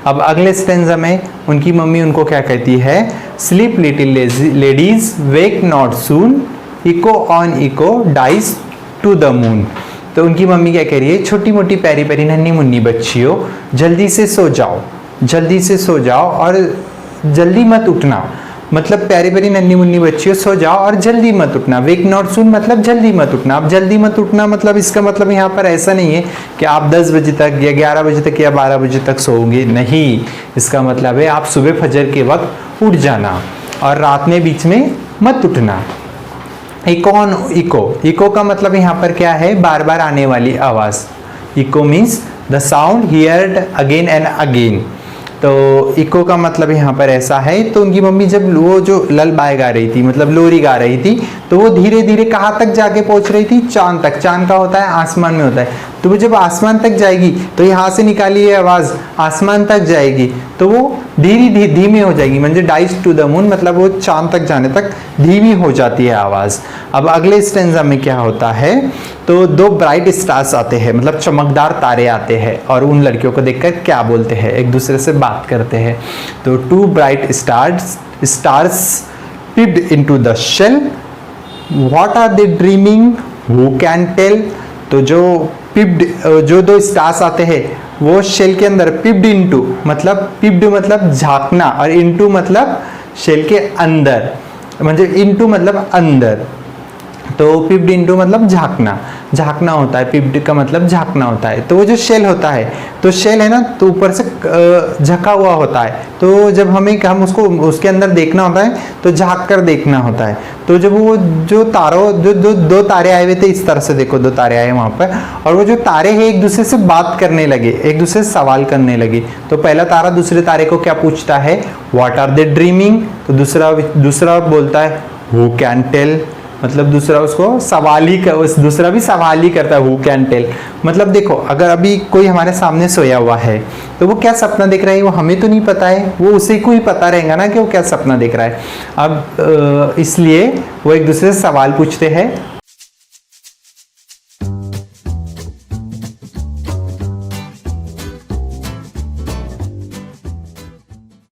अब अगले स्टेंजा में उनकी मम्मी उनको क्या कहती है, sleep little ladies wake not soon, echo on echo dies to the moon. तो उनकी मम्मी क्या कह रही है, छोटी मोटी प्यारी प्यारी नन्ही मुन्नी बच्चियों जल्दी से सो जाओ, जल्दी से सो जाओ और जल्दी मत उठना। मतलब प्यारी प्यारी नन्ही मुन्नी बच्चियों सो जाओ और जल्दी मत उठना। वेक नॉट सून मतलब जल्दी मत उठना। अब जल्दी मत उठना मतलब इसका मतलब यहाँ पर ऐसा नहीं है कि आप 10 बजे तक या 11 बजे तक या 12 बजे तक सोओगे, नहीं। इसका मतलब है आप सुबह फजर के वक्त उठ जाना और रात में बीच में मत उठना। इको ऑन इको, इको का मतलब यहाँ पर क्या है, बार बार आने वाली आवाज़। Echo means the sound heard again and again. तो इको का मतलब यहाँ पर ऐसा है। तो उनकी मम्मी जब वो जो ललबाय गा रही थी, मतलब लोरी गा रही थी, तो वो धीरे धीरे कहाँ तक जाके पहुँच रही थी, चांद तक। चांद का होता है आसमान में होता है। तो वो जब आसमान तक जाएगी तो यहाँ से निकाली आवाज़ आसमान तक जाएगी तो वो धीमी हो जाएगी, म्हणजे डाइज टू द मून मतलब वो चांद तक जाने तक धीमी हो जाती है आवाज़। अब अगले स्टेंजा में क्या होता है, तो 2 ब्राइट स्टार्स आते हैं, मतलब चमकदार तारे आते हैं और उन लड़कियों को देखकर क्या बोलते हैं, एक दूसरे से बात करते हैं। तो 2 bright stars peeped into the shell, what are they dreaming, who can tell. तो जो पिप्ड, जो 2 स्टार्स आते हैं वो शेल के अंदर, पिप्ड इनटू मतलब झांकना और इनटू मतलब शेल के अंदर, म्हणजे इनटू मतलब अंदर। तो पिप्ड इनटू मतलब झांकना, झांकना होता है, पिप्ड का मतलब झांकना होता है। तो वो जो शेल होता है, तो शेल है ना, तो ऊपर से झका हुआ होता है। तो जब हम उसको उसके अंदर देखना होता है तो झांक कर देखना होता है। तो जब वो जो दो तारे आए हुए थे, इस तरह से देखो 2 तारे आए वहाँ पर, और वो जो तारे हैं एक दूसरे से बात करने लगे, एक दूसरे से सवाल करने लगे। तो पहला तारा दूसरे तारे को क्या पूछता है, व्हाट आर दे ड्रीमिंग। तो दूसरा बोलता है हु कैन टेल, मतलब दूसरा भी सवाल ही करता है, हु कैन टेल। मतलब देखो, अगर अभी कोई हमारे सामने सोया हुआ है तो वो क्या सपना देख रहा है वो हमें तो नहीं पता है, वो उसी को ही पता रहेगा ना कि वो क्या सपना देख रहा है। अब इसलिए वो एक दूसरे से सवाल पूछते हैं,